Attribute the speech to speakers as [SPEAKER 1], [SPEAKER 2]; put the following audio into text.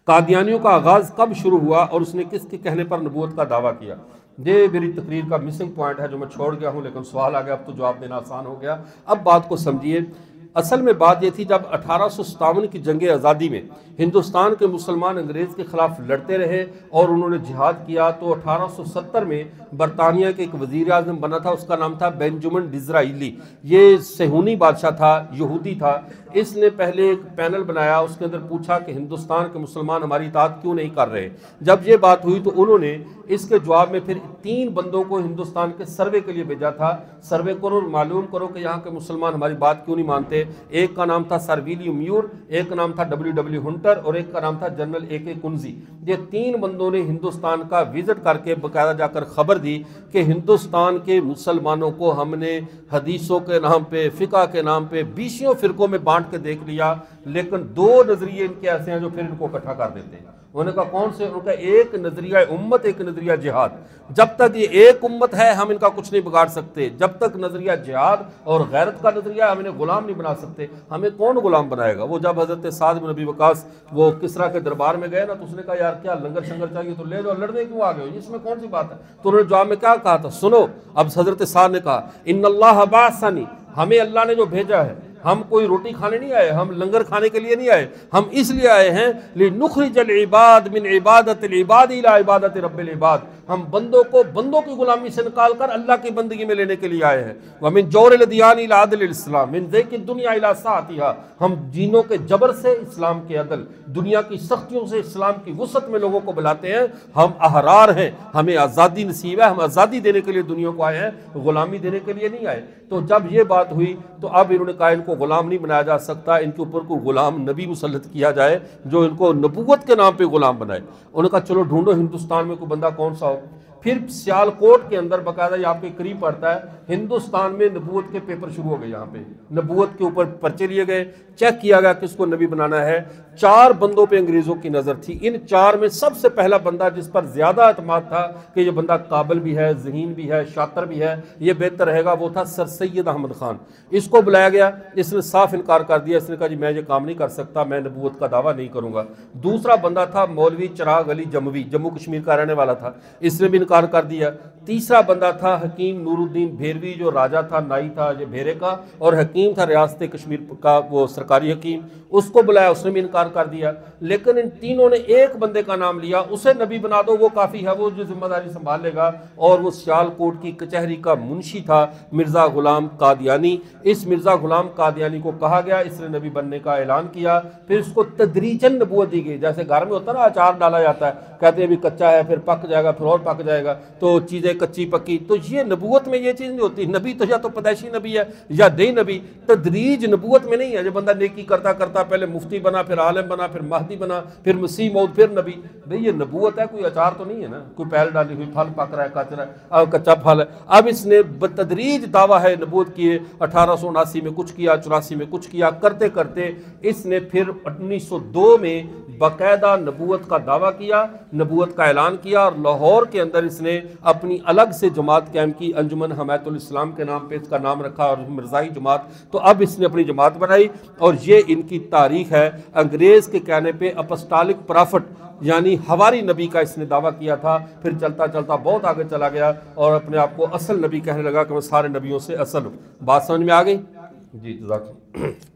[SPEAKER 1] قادیانیوں کا آغاز کب شروع ہوا اور اس نے کس کے کہنے پر نبوت کا دعویٰ کیا؟ یہ میری تقریر کا مسنگ پوائنٹ ہے جو میں چھوڑ گیا ہوں، لیکن سوال آ گیا، اب تو جواب دینا آسان ہو گیا۔ اب بات کو سمجھیے، اصل میں بات یہ تھی جب 1857 کی جنگ آزادی میں ہندوستان کے مسلمان انگریز کے خلاف لڑتے رہے اور انہوں نے جہاد کیا، تو 1870 میں برطانیہ کے ایک وزیر اعظم بنا تھا، اس کا نام تھا بینجامن ڈزرائیلی۔ یہ صہیونی بادشاہ تھا، یہودی تھا۔ اس نے پہلے ایک پینل بنایا، اس کے اندر پوچھا کہ ہندوستان کے مسلمان ہماری اطاعت کیوں نہیں کر رہے۔ جب یہ بات ہوئی تو انہوں نے اس کے جواب میں پھر 3 بندوں کو ہندوستان کے سروے کے لیے بھیجا تھا، سروے کرو اور معلوم کرو کہ یہاں کے مسلمان ہماری بات کیوں نہیں مانتے۔ ایک کا نام تھا سر ویلیام میور، ایک کا نام تھا WW ہنٹر اور ایک کا نام تھا جنرل AK کنزی۔ یہ 3 بندوں نے ہندوستان کا وزٹ کر کے باقاعدہ جا کر خبر دی کہ ہندوستان کے مسلمانوں کو ہم نے حدیثوں کے نام پہ، فقہ کے نام پہ 20 فرقوں میں بانٹ کے دیکھ لیا، لیکن 2 نظریے ان کے ایسے ہیں جو پھر ان کو اکٹھا کر دیتے ہیں۔ انہوں نے کہا کون سے؟ ان کا ایک نظریہ امت، ایک نظریہ جہاد۔ جب تک یہ ایک امت ہے ہم ان کا کچھ نہیں بگاڑ سکتے، جب تک نظریہ جہاد اور غیرت کا نظریہ ہم انہیں غلام نہیں بنا سکتے۔ ہمیں کون غلام بنائے گا؟ وہ جب حضرت سعد بن ابی وقاص وہ کسریٰ کے دربار میں گئے نا، تو اس نے کہا یار کیا لنگر شنگر چاہیے تو لے لو، لڑنے کیوں آ گئے ہو، اس میں کون سی بات ہے؟ تو انہوں نے جواب میں کیا کہا تھا؟ سنو، اب حضرت سعد نے کہا ان اللہ بعثنی، ہمیں اللہ نے جو بھیجا ہے، ہم کوئی روٹی کھانے نہیں آئے، ہم لنگر کھانے کے لیے نہیں آئے، ہم اس لیے آئے ہیں لنخرج العباد من عبادت العباد الى عبادت رب العباد، ہم بندوں کو بندوں کی غلامی سے نکال کر اللہ کی بندگی میں لینے کے لیے آئے ہیں۔ ومن جور الادیان الى عدل الاسلام من ضیق الدنیا الى سعتها، ہم دینوں کے جبر سے اسلام کے عدل، دنیا کی سختیوں سے اسلام کی وسعت میں لوگوں کو بلاتے ہیں۔ ہم احرار ہیں، ہمیں آزادی نصیب ہے، ہم آزادی دینے کے لیے دنیا کو آئے ہیں، غلامی دینے کے لیے نہیں آئے۔ تو جب یہ بات ہوئی تو اب انہوں نے کہا ان کو غلام نہیں بنایا جا سکتا، ان کے اوپر کوئی غلام نبی مسلط کیا جائے جو ان کو نبوت کے نام پہ غلام بنائے۔ انہوں نے کہا چلو ڈھونڈو ہندوستان میں کوئی بندہ کون سا ہو۔ پھر سیالکوٹ کے اندر باقاعدہ یہ آپ کے قریب پڑتا ہے، ہندوستان میں نبوت کے پیپر شروع ہو گئے، یہاں پہ نبوت کے اوپر پرچے لیے گئے، چیک کیا گیا کس کو نبی بنانا ہے۔ 4 بندوں پہ انگریزوں کی نظر تھی، ان 4 میں سب سے پہلا بندہ جس پر زیادہ اعتماد تھا کہ یہ بندہ قابل بھی ہے، ذہین بھی ہے، شاطر بھی ہے، یہ بہتر رہے گا، وہ تھا سر سید احمد خان۔ اس کو بلایا گیا، اس نے صاف انکار کر دیا، اس نے کہا جی میں یہ کام نہیں کر سکتا، میں نبوت کا دعویٰ نہیں کروں گا۔ دوسرا بندہ تھا مولوی چراغ علی جموی، جموں کشمیر کا رہنے والا تھا، اس نے بھی انکار کر دیا۔ تیسرا بندہ تھا حکیم نور الدین بھیروی، جو راجہ تھا، نائی تھا یہ بھیرے کا، اور حکیم تھا ریاست کشمیر کا، وہ سرکاری حکیم، اس کو بلایا، اس نے بھی انکار کر دیا۔ لیکن ان تینوں نے ایک بندے کا نام لیا، اسے نبی بنا دو، وہ کافی ہے، وہ جو ذمہ داری سنبھال لے گا، اور وہ سیالکوٹ کی کچہری کا منشی تھا مرزا غلام قادیانی۔ اس مرزا غلام قادیانی کو کہا گیا، اس نے نبی بننے کا اعلان کیا، پھر اس کو تدریجاً نبوت دی گئی، جیسے گھر میں ہوتا ہے نا اچار ڈالا جاتا ہے، کہتے ہیں ابھی کچا ہے، پھر پک جائے گا، پھر اور پک جائے گا، تو چیزیں کچی پکی۔ تو یہ نبوت میں یہ چیز نہیں ہوتی، نبی تو یا تو پیدائشی نبی ہے یا دئی نبی، تدریج نبوت میں نہیں ہے، جو بندہ نیکی کرتا کرتا پہلے مفتی بنا، پھر عالم بنا، پھر مہدی بنا، پھر مسیح موعود، پھر نبی۔ بھئی یہ نبوت ہے، کوئی اچار تو نہیں ہے نا، کوئی پہل ڈالی ہوئی پھل پک رہا ہے، کچا پھل ہے۔ اب اس نے بتدریج دعویٰ ہے نبوت کیے، 1879 میں کچھ کیا، 84 میں کچھ کیا، کرتے کرتے اس نے پھر 1902 میں باقاعدہ نبوت کا دعویٰ کیا، نبوت کا اعلان کیا، اور لاہور کے اندر اس نے اپنی الگ سے جماعت قائم کی، انجمن حمایت الاسلام کے نام پہ اس کا نام رکھا، اور مرزائی جماعت۔ تو اب اس نے اپنی جماعت بنائی، اور یہ ان کی تاریخ ہے۔ انگریز کے کہنے پہ اپسٹالک پرافٹ یعنی حواری نبی کا اس نے دعویٰ کیا تھا، پھر چلتا چلتا بہت آگے چلا گیا اور اپنے آپ کو اصل نبی کہنے لگا کہ میں سارے نبیوں سے اصل ہوں۔ بات سمجھ میں آ گئی؟ جی جزاک اللہ۔